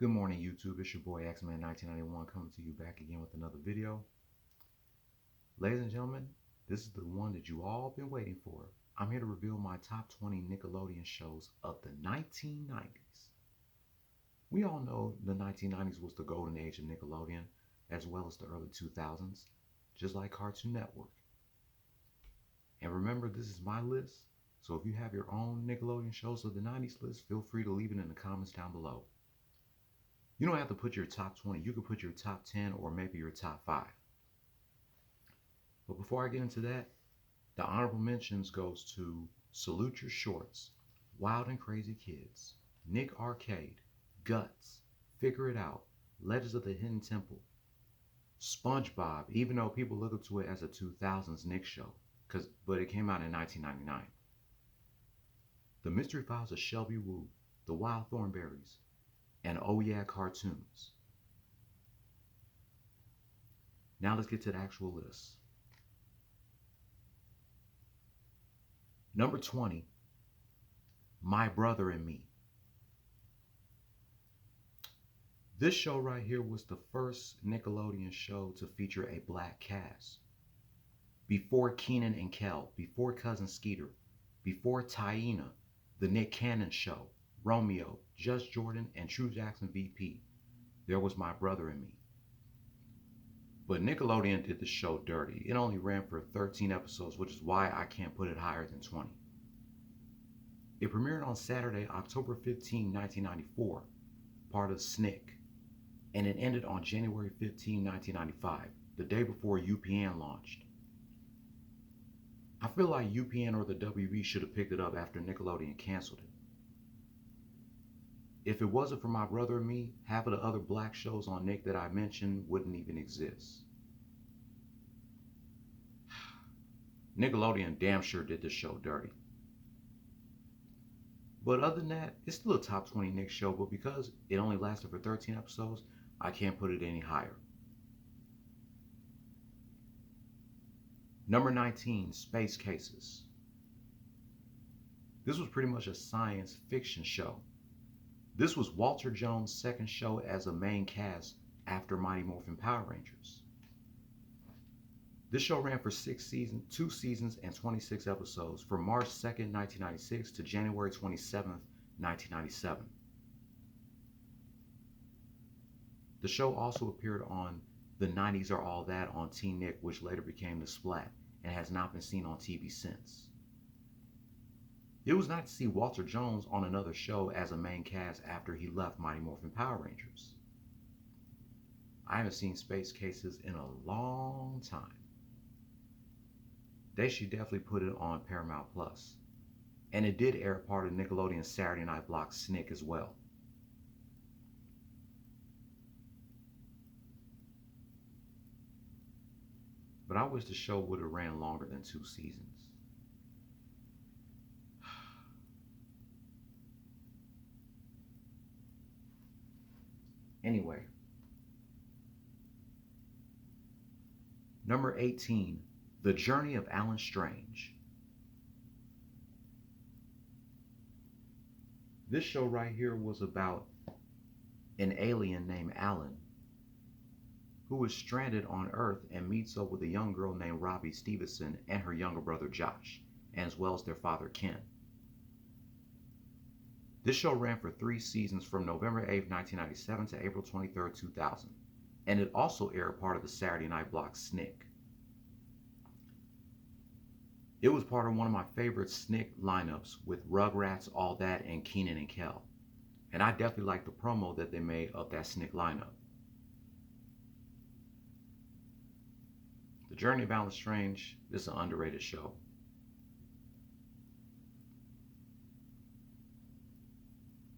Good morning, YouTube. It's your boy X-Man 1991 coming to you back again with another video. Ladies and gentlemen, this is the one that you all been waiting for. I'm here to reveal my top 20 Nickelodeon shows of the 1990s. We all know the 1990s was the golden age of Nickelodeon, as well as the early 2000s, just like Cartoon Network. And remember, this is my list, so if you have your own Nickelodeon shows of the 90s list, feel free to leave it in the comments down below. You don't have to put your top 20. You could put your top 10 or maybe your top 5. But before I get into that, the honorable mentions goes to Salute Your Shorts, Wild and Crazy Kids, Nick Arcade, Guts, Figure It Out, Legends of the Hidden Temple, SpongeBob, even though people look up to it as a 2000s Nick show, but it came out in 1999. The Mystery Files of Shelby Woo, The Wild Thornberrys, and Oh Yeah Cartoons. Now let's get to the actual list. Number 20, My Brother and Me. This show right here was the first Nickelodeon show to feature a black cast. Before Kenan and Kel, before Cousin Skeeter, before Taina, The Nick Cannon Show, Romeo, Just Jordan, and True Jackson VP, there was My Brother and Me. But Nickelodeon did the show dirty. It only ran for 13 episodes, which is why I can't put it higher than 20. It premiered on Saturday, October 15, 1994, part of SNCC, and it ended on January 15, 1995, the day before UPN launched. I feel like UPN or the WB should have picked it up after Nickelodeon canceled it. If it wasn't for My Brother and Me, half of the other black shows on Nick that I mentioned wouldn't even exist. Nickelodeon damn sure did this show dirty. But other than that, it's still a top 20 Nick show, but because it only lasted for 13 episodes, I can't put it any higher. Number 19, Space Cases. This was pretty much a science fiction show. This was Walter Jones' second show as a main cast after Mighty Morphin Power Rangers. This show ran for 2 seasons and 26 episodes from March 2nd, 1996 to January 27th, 1997. The show also appeared on The 90s Are All That on Teen Nick, which later became The Splat and has not been seen on TV since. It was nice to see Walter Jones on another show as a main cast after he left Mighty Morphin Power Rangers. I haven't seen Space Cases in a long time. They should definitely put it on Paramount Plus. And it did air part of Nickelodeon's Saturday Night block SNCC as well. But I wish the show would have ran longer than 2 seasons. Anyway, number 18, The Journey of Alan Strange. This show right here was about an alien named Alan who is stranded on Earth and meets up with a young girl named Robbie Stevenson and her younger brother Josh, as well as their father Ken. This show ran for 3 seasons from November 8, 1997 to April 23, 2000, and it also aired part of the Saturday Night block SNCC. It was part of one of my favorite SNCC lineups with Rugrats, All That, and Kenan and Kel. And I definitely liked the promo that they made of that SNCC lineup. The Journey of Alan Strange is an underrated show.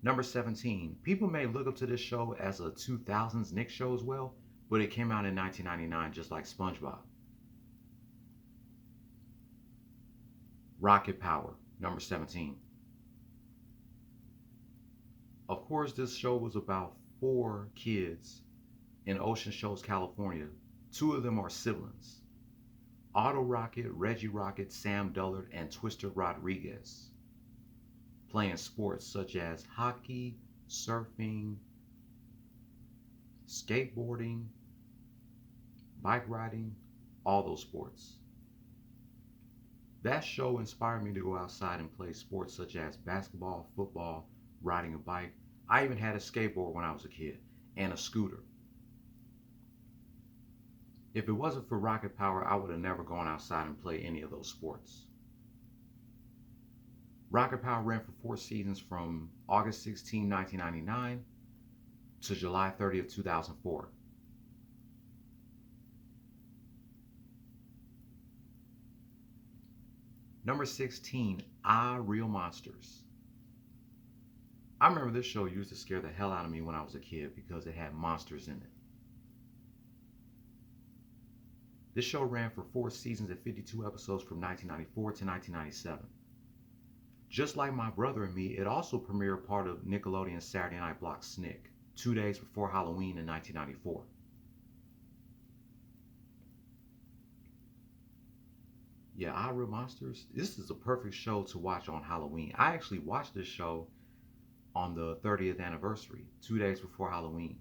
Number 17. People may look up to this show as a 2000s Nick show as well, but it came out in 1999 just like SpongeBob. Rocket Power, number 17. Of course, this show was about 4 kids in Ocean Shores, California. 2 of them are siblings. Otto Rocket, Reggie Rocket, Sam Dullard, and Twister Rodriguez, playing sports such as hockey, surfing, skateboarding, bike riding, all those sports. That show inspired me to go outside and play sports such as basketball, football, riding a bike. I even had a skateboard when I was a kid and a scooter. If it wasn't for Rocket Power, I would have never gone outside and played any of those sports. Rocket Power ran for 4 seasons from August 16, 1999 to July 30th, 2004. Number 16, Ah Real Monsters. I remember this show used to scare the hell out of me when I was a kid because it had monsters in it. This show ran for 4 seasons and 52 episodes from 1994 to 1997. Just like My Brother and Me, it also premiered part of Nickelodeon's Saturday Night Block Snick, 2 days before Halloween in 1994. Yeah, Ah Real Monsters, this is a perfect show to watch on Halloween. I actually watched this show on the 30th anniversary, 2 days before Halloween.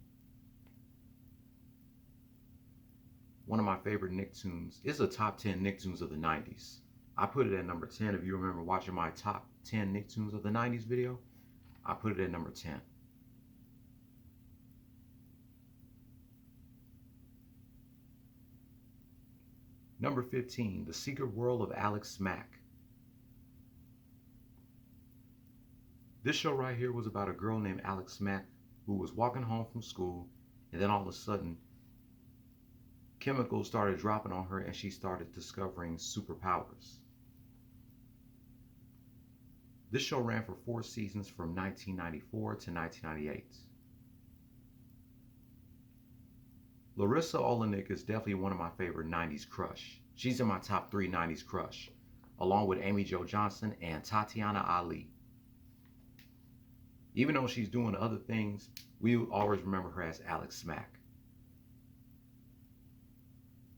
One of my favorite Nicktoons. It's a top 10 Nicktoons of the 90s. I put it at number 10. If you remember watching my top 10 Nicktoons of the 90s video, I put it at number 10. Number 15, The Secret World of Alex Mack. This show right here was about a girl named Alex Mack who was walking home from school, and then all of a sudden chemicals started dropping on her and she started discovering superpowers. This show ran for 4 seasons from 1994 to 1998. Larissa Olenek is definitely one of my favorite 90s crush. She's in my top 3 90s crush, along with Amy Jo Johnson and Tatiana Ali. Even though she's doing other things, we always remember her as Alex Mack.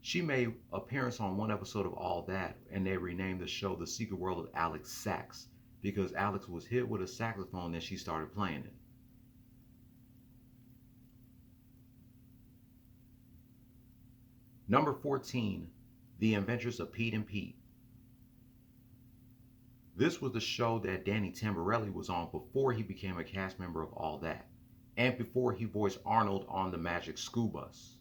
She made an appearance on one episode of All That, and they renamed the show The Secret World of Alex Sax because Alex was hit with a saxophone and she started playing it. Number 14, The Adventures of Pete and Pete. This was the show that Danny Tamborelli was on before he became a cast member of All That, and before he voiced Arnold on the Magic School Bus.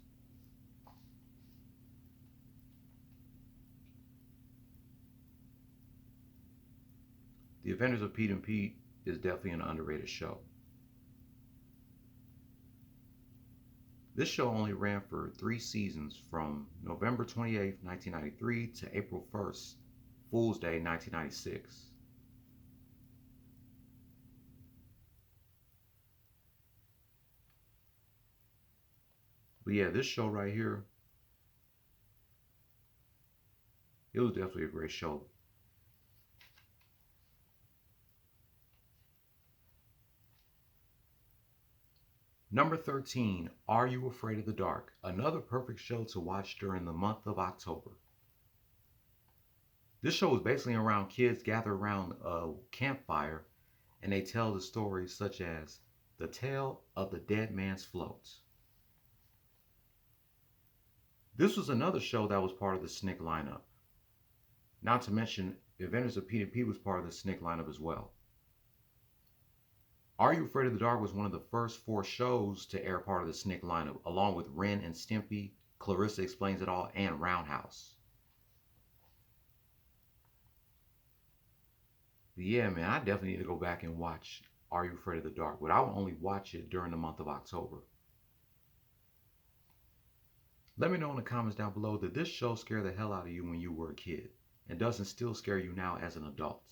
The Adventures of Pete and Pete is definitely an underrated show. This show only ran for 3 seasons from November 28, 1993 to April 1st, Fool's Day, 1996. But yeah, this show right here, it was definitely a great show. Number 13, Are You Afraid of the Dark? Another perfect show to watch during the month of October. This show is basically around kids gather around a campfire and they tell the stories such as The Tale of the Dead Man's Float. This was another show that was part of the Snick lineup. Not to mention, The Adventures of Pete and Pete was part of the Snick lineup as well. Are You Afraid of the Dark was one of the first 4 shows to air part of the Snick lineup, along with Ren and Stimpy, Clarissa Explains It All, and Roundhouse. But yeah, man, I definitely need to go back and watch Are You Afraid of the Dark, but I will only watch it during the month of October. Let me know in the comments down below, did this show scare the hell out of you when you were a kid? And does it still scare you now as an adult?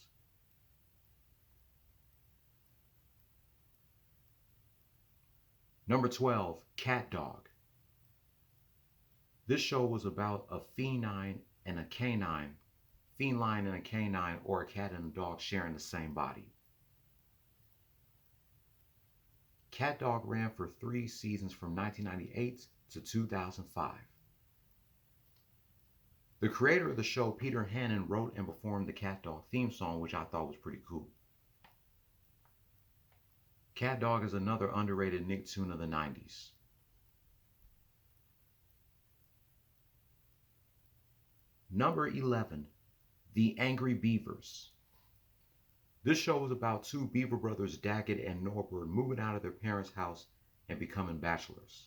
Number 12, Cat Dog. This show was about a feline and a canine, or a cat and a dog sharing the same body. Cat Dog ran for 3 seasons from 1998 to 2005. The creator of the show, Peter Hannon, wrote and performed the Cat Dog theme song, which I thought was pretty cool. Cat Dog is another underrated Nicktoon of the 90s. Number 11, The Angry Beavers. This show was about two Beaver brothers, Daggett and Norbert, moving out of their parents' house and becoming bachelors.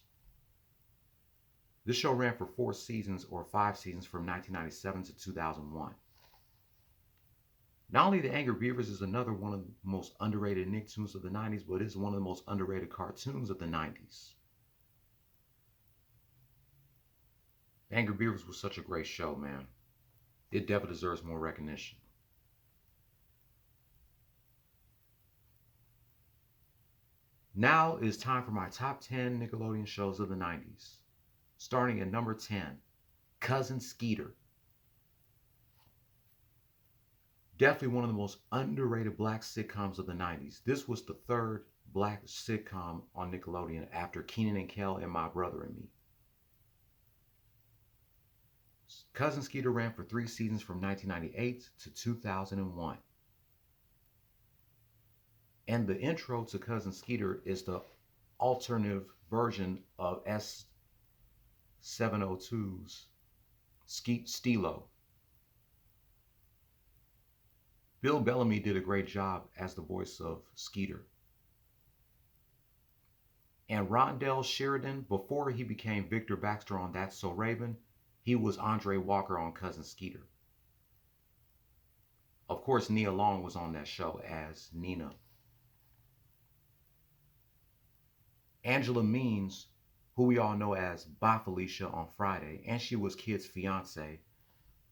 This show ran for 4 seasons or 5 seasons from 1997 to 2001. Not only The Angry Beavers is another one of the most underrated Nicktoons of the 90s, but it's one of the most underrated cartoons of the 90s. The Angry Beavers was such a great show, man. It definitely deserves more recognition. Now it is time for my top 10 Nickelodeon shows of the 90s. Starting at number 10, Cousin Skeeter. Definitely one of the most underrated black sitcoms of the 90s. This was the third black sitcom on Nickelodeon after Kenan and Kel and My Brother and Me. Cousin Skeeter ran for 3 seasons from 1998 to 2001. And the intro to Cousin Skeeter is the alternative version of S702's Skeet Stilo. Bill Bellamy did a great job as the voice of Skeeter. And Rondell Sheridan, before he became Victor Baxter on That's So Raven, he was Andre Walker on Cousin Skeeter. Of course, Nia Long was on that show as Nina. Angela Means, who we all know as Bye Felicia on Friday, and she was Kid's fiance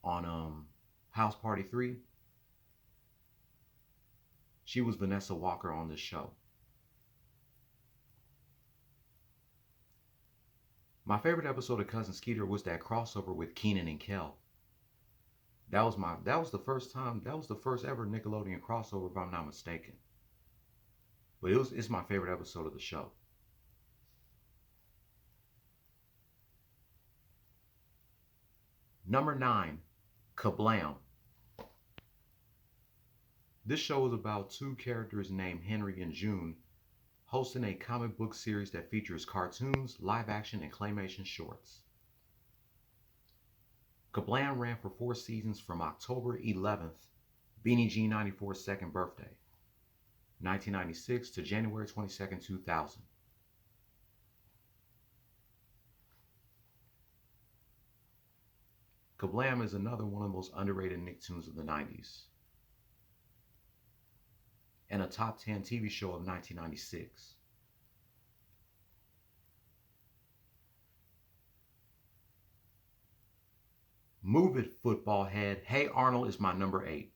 on House Party 3. She was Vanessa Walker on this show. My favorite episode of Cousin Skeeter was that crossover with Kenan and Kel. That was the first ever Nickelodeon crossover, if I'm not mistaken. But it's my favorite episode of the show. Number 9, Kablam. This show is about two characters named Henry and June hosting a comic book series that features cartoons, live action, and claymation shorts. Kablam ran for 4 seasons from October 11th, Beanie G 94's second birthday, 1996 to January 22nd, 2000. Kablam is another one of the most underrated Nicktoons of the 90s and a top 10 TV show of 1996. Move It, Football Head. Hey Arnold is my number 8.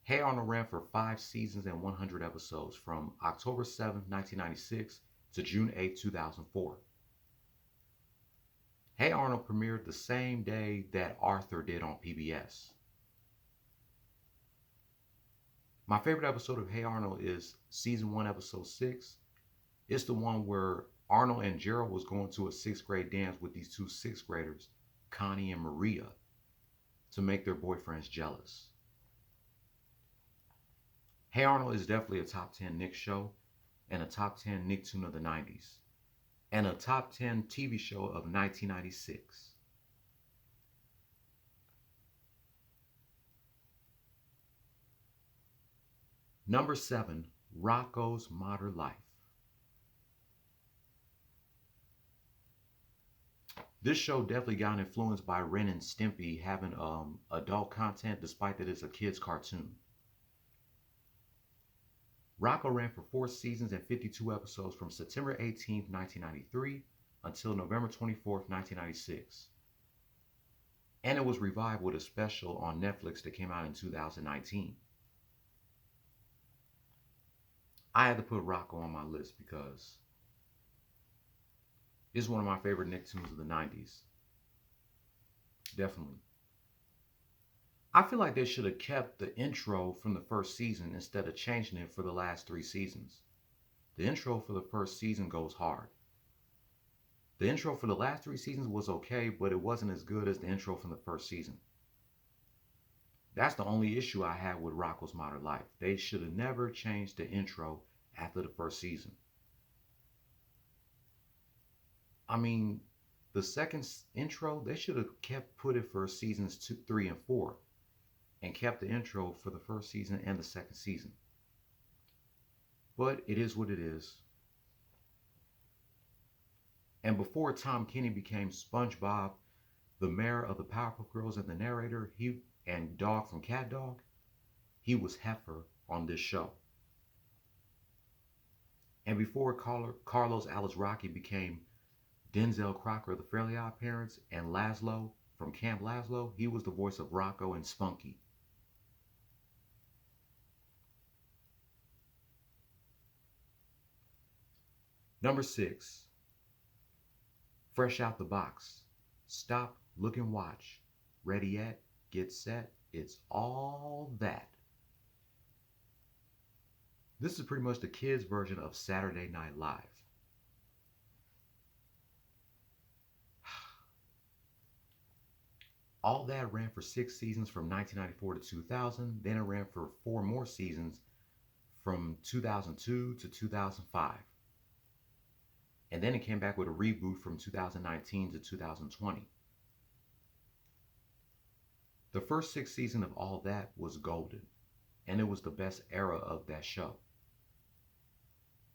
Hey Arnold ran for 5 seasons and 100 episodes from October 7, 1996 to June 8, 2004. Hey Arnold premiered the same day that Arthur did on PBS. My favorite episode of Hey Arnold is season 1, episode 6. It's the one where Arnold and Gerald was going to a 6th grade dance with these two 6th graders, Connie and Maria, to make their boyfriends jealous. Hey Arnold is definitely a top 10 Nick show and a top 10 Nicktoon of the 90s and a top 10 TV show of 1996. Number 7, Rocko's Modern Life. This show definitely got influenced by Ren and Stimpy having adult content despite that it's a kid's cartoon. Rocko ran for 4 seasons and 52 episodes from September 18, 1993 until November 24, 1996. And it was revived with a special on Netflix that came out in 2019. I had to put Rocko on my list because it's one of my favorite Nicktoons of the 90s. Definitely. I feel like they should have kept the intro from the first season instead of changing it for the last 3 seasons. The intro for the first season goes hard. The intro for the last 3 seasons was okay, but it wasn't as good as the intro from the first season. That's the only issue I had with Rocko's Modern Life. They should have never changed the intro after the first season. I mean, The second intro, they should have kept put it for seasons 2, 3, and 4, and kept the intro for the first season and the second season. But it is what it is. And before Tom Kenny became SpongeBob, the mayor of the Powerpuff Girls and the narrator, and Dog from Cat Dog, he was Heifer on this show. And before Carlos Alazraki became Denzel Crocker, the Fairly Odd Parents, and Laszlo from Camp Laszlo, he was the voice of Rocco and Spunky. Number 6, Fresh Out the Box. Stop, look, and watch. Ready yet? Get set. It's all that. This is pretty much the kids' version of Saturday Night Live. All that ran for 6 seasons from 1994 to 2000. Then it ran for 4 more seasons from 2002 to 2005. And then it came back with a reboot from 2019 to 2020. The first 6 seasons of All That was golden, and it was the best era of that show.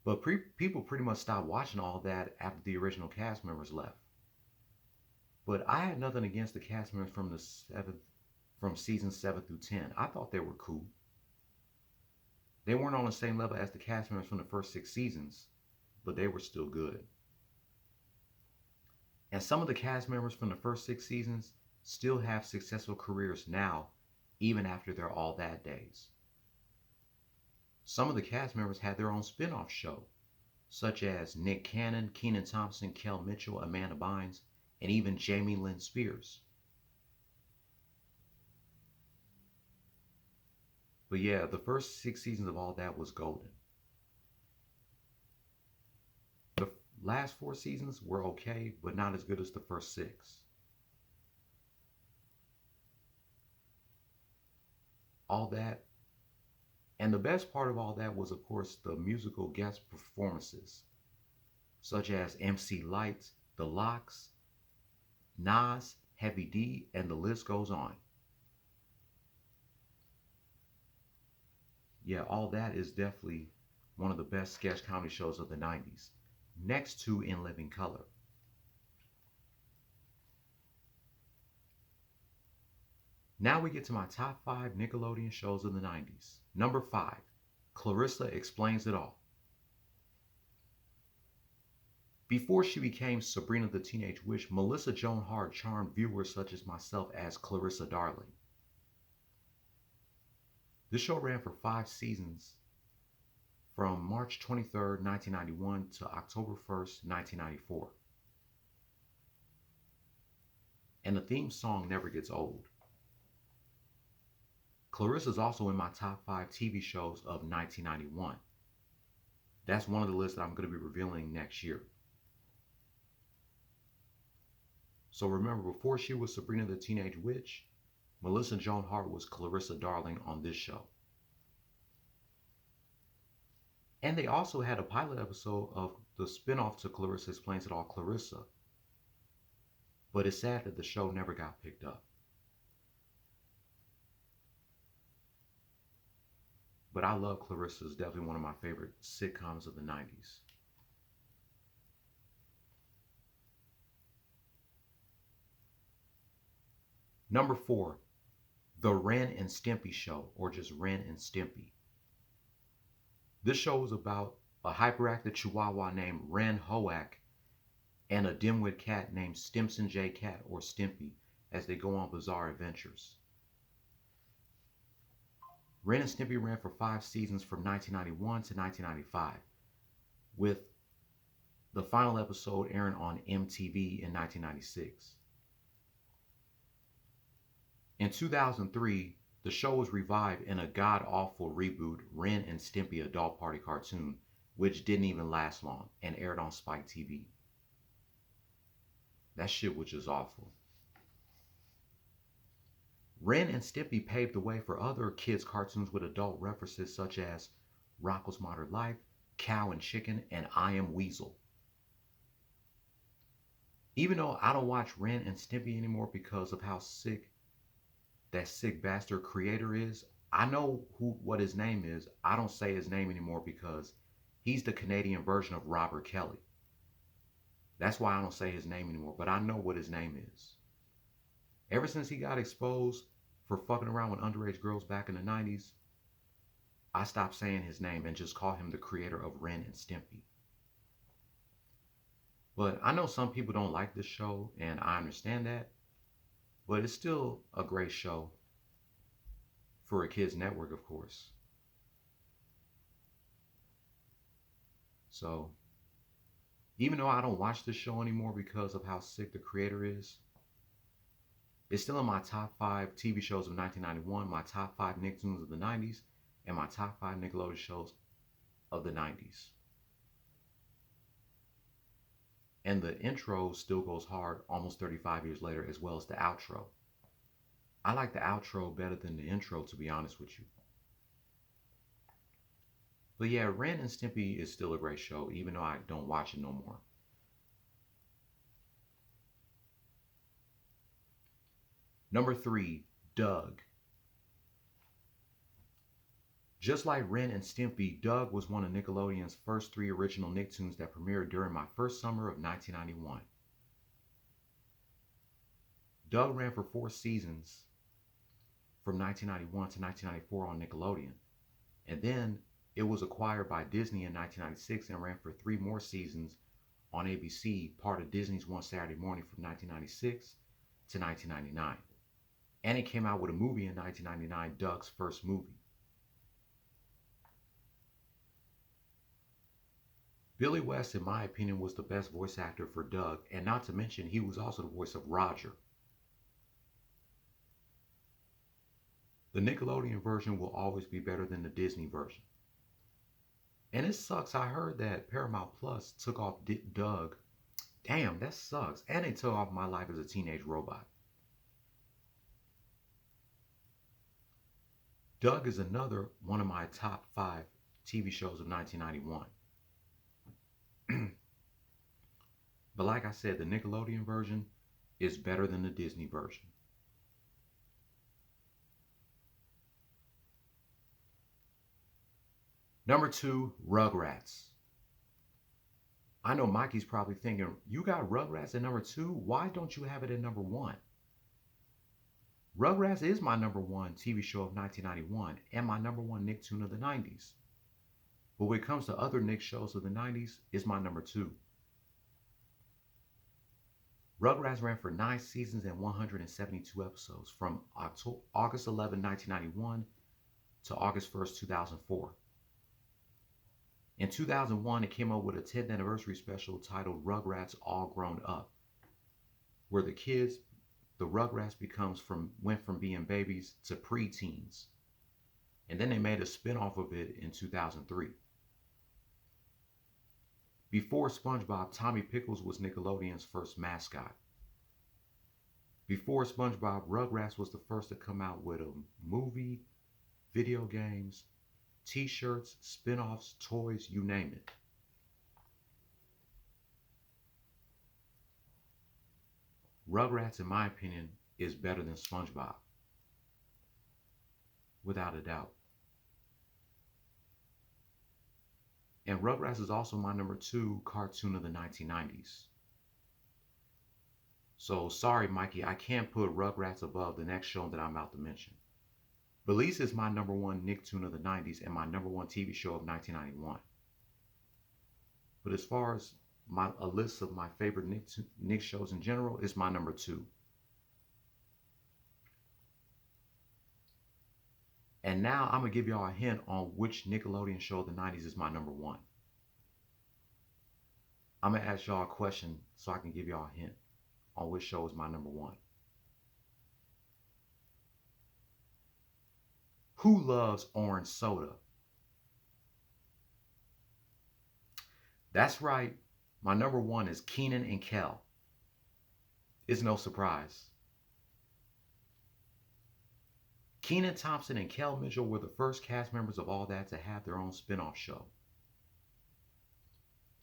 But people pretty much stopped watching All That after the original cast members left. But I had nothing against the cast members from season 7 through 10. I thought they were cool. They weren't on the same level as the cast members from the first 6 seasons, but they were still good. And some of the cast members from the first 6 seasons still have successful careers now, even after their All That days. Some of the cast members had their own spin-off show, such as Nick Cannon, Kenan Thompson, Kel Mitchell, Amanda Bynes, and even Jamie Lynn Spears. But yeah, the first 6 seasons of All That was golden. The last 4 seasons were okay, but not as good as the first 6. All That, and the best part of All That was, of course, the musical guest performances, such as MC Lyte, The Lox, Nas, Heavy D, and the list goes on. Yeah, All That is definitely one of the best sketch comedy shows of the 90s, next to In Living Color. Now we get to my top 5 Nickelodeon shows of the 90s. Number 5, Clarissa Explains It All. Before she became Sabrina the Teenage Witch, Melissa Joan Hart charmed viewers such as myself as Clarissa Darling. This show ran for 5 seasons from March 23, 1991 to October 1st, 1994. And the theme song never gets old. Clarissa is also in my top 5 TV shows of 1991. That's one of the lists that I'm going to be revealing next year. So remember, before she was Sabrina the Teenage Witch, Melissa Joan Hart was Clarissa Darling on this show. And they also had a pilot episode of the spinoff to Clarissa Explains It All, Clarissa. But it's sad that the show never got picked up. But I love Clarissa. It's definitely one of my favorite sitcoms of the 90s. Number 4, The Ren and Stimpy Show, or just Ren and Stimpy. This show is about a hyperactive chihuahua named Ren Hoak and a dimwit cat named Stimson J. Cat, or Stimpy, as they go on bizarre adventures. Ren and Stimpy ran for 5 seasons from 1991 to 1995, with the final episode airing on MTV in 1996. In 2003, the show was revived in a god-awful reboot, Ren and Stimpy Adult Party Cartoon, which didn't even last long and aired on Spike TV. That shit was just awful. Ren and Stimpy paved the way for other kids' cartoons with adult references such as Rocko's Modern Life, Cow and Chicken, and I Am Weasel. Even though I don't watch Ren and Stimpy anymore because of how sick that sick bastard creator is, I know what his name is. I don't say his name anymore because he's the Canadian version of Robert Kelly. That's why I don't say his name anymore, but I know what his name is. Ever since he got exposed for fucking around with underage girls back in the 90s, I stopped saying his name and just call him the creator of Ren and Stimpy. But I know some people don't like this show, and I understand that. But it's still a great show for a kids network, of course. So even though I don't watch this show anymore because of how sick the creator is, it's still in my top 5 TV shows of 1991, my top 5 Nicktoons of the 90s, and my top 5 Nickelodeon shows of the 90s. And the intro still goes hard almost 35 years later, as well as the outro. I like the outro better than the intro, to be honest with you. But yeah, Ren and Stimpy is still a great show, even though I don't watch it no more. Number 3, Doug. Just like Ren and Stimpy, Doug was one of Nickelodeon's first 3 original Nicktoons that premiered during my first summer of 1991. Doug ran for 4 seasons from 1991 to 1994 on Nickelodeon, and then it was acquired by Disney in 1996 and ran for 3 more seasons on ABC, part of Disney's One Saturday Morning from 1996 to 1999. And it came out with a movie in 1999, Doug's first movie. Billy West, in my opinion, was the best voice actor for Doug, and not to mention he was also the voice of Roger. The Nickelodeon version will always be better than the Disney version. And it sucks. I heard that Paramount Plus took off Doug. Damn, that sucks. And they took off My Life as a Teenage Robot. Doug is another one of my top 5 TV shows of 1991. But like I said, the Nickelodeon version is better than the Disney version. Number 2, Rugrats. I know Mikey's probably thinking, you got Rugrats at number 2? Why don't you have it at number 1? Rugrats is my number 1 TV show of 1991 and my number 1 Nicktoon of the 90s. But when it comes to other Nick shows of the 90s, it's my number 2. Rugrats ran for 9 seasons and 172 episodes from August 11, 1991 to August 1st, 2004. In 2001, it came up with a 10th anniversary special titled Rugrats All Grown Up, where the Rugrats went from being babies to preteens. And then they made a spin-off of it in 2003. Before SpongeBob, Tommy Pickles was Nickelodeon's first mascot. Before SpongeBob, Rugrats was the first to come out with a movie, video games, t-shirts, spin-offs, toys, you name it. Rugrats, in my opinion, is better than SpongeBob. Without a doubt. And Rugrats is also my number 2 cartoon of the 1990s. So sorry, Mikey, I can't put Rugrats above the next show that I'm about to mention. Belize is my number 1 Nicktoon of the 90s and my number 1 TV show of 1991. But as far as a list of my favorite Nick shows in general, it's my number 2. And now I'm going to give y'all a hint on which Nickelodeon show of the 90s is my number 1. I'm going to ask y'all a question so I can give y'all a hint on which show is my number 1. Who loves orange soda? That's right. My number 1 is Kenan and Kel. It's no surprise. Kenan Thompson and Kel Mitchell were the first cast members of All That to have their own spin-off show.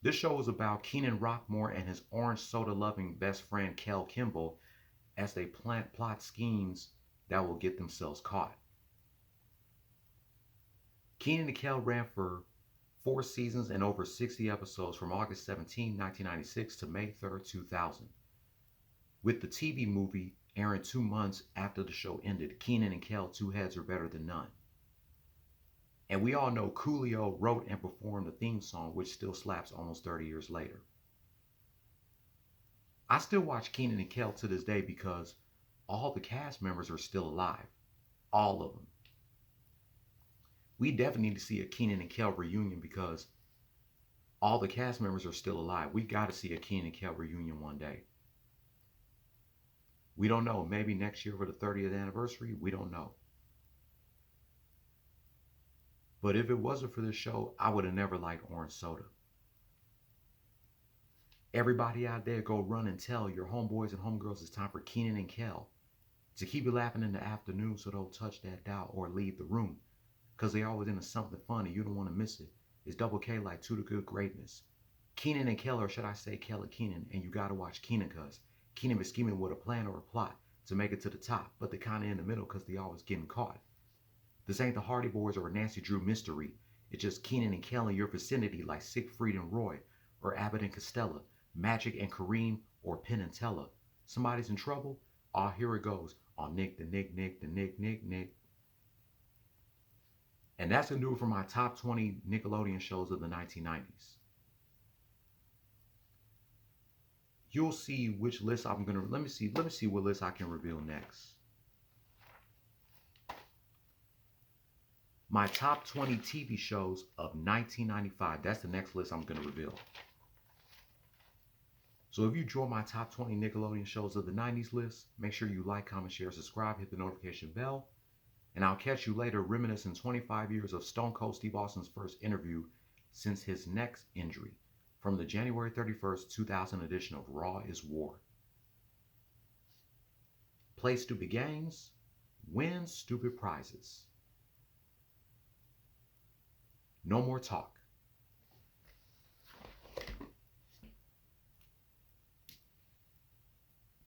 This show is about Keenan Rockmore and his orange soda loving best friend Kel Kimball as they plot schemes that will get themselves caught. Keenan and Kel ran for 4 seasons and over 60 episodes from August 17, 1996 to May 3rd, 2000. With the TV movie airing 2 months after the show ended, Keenan and Kel, two heads are better than none. And we all know Coolio wrote and performed the theme song, which still slaps almost 30 years later. I still watch Keenan and Kel to this day because all the cast members are still alive. All of them. We definitely need to see a Keenan and Kel reunion because all the cast members are still alive. We got to see a Keenan and Kel reunion one day. We don't know. Maybe next year for the 30th anniversary. We don't know. But if it wasn't for this show, I would have never liked orange soda. Everybody out there, go run and tell your homeboys and homegirls it's time for Keenan and Kel to keep you laughing in the afternoon so don't touch that dial or leave the room. Because they always into something funny. You don't want to miss it. It's Double K like To The Good Greatness. Keenan and Kel, or should I say Kel and Keenan, and you got to watch Keenan because Keenan is scheming with a plan or a plot to make it to the top, but they're kind of in the middle because they always getting caught. This ain't the Hardy Boys or a Nancy Drew mystery. It's just Keenan and Kel in your vicinity like Siegfried and Roy, or Abbott and Costello, Magic and Kareem, or Penn and Teller. Somebody's in trouble? Oh, here it goes on Nick the Nick Nick the Nick Nick Nick. And that's gonna do it for my top 20 Nickelodeon shows of the 1990s. You'll see which list I'm gonna let me see what list I can reveal next. My top 20 TV shows of 1995. That's the next list I'm gonna reveal. So if you enjoy my top 20 Nickelodeon shows of the 90s list, make sure you like, comment, share, subscribe, hit the notification bell, and I'll catch you later reminiscing 25 years of Stone Cold Steve Austin's first interview since his neck injury from the January 31st, 2000 edition of Raw is War. Play stupid games, win stupid prizes. No more talk.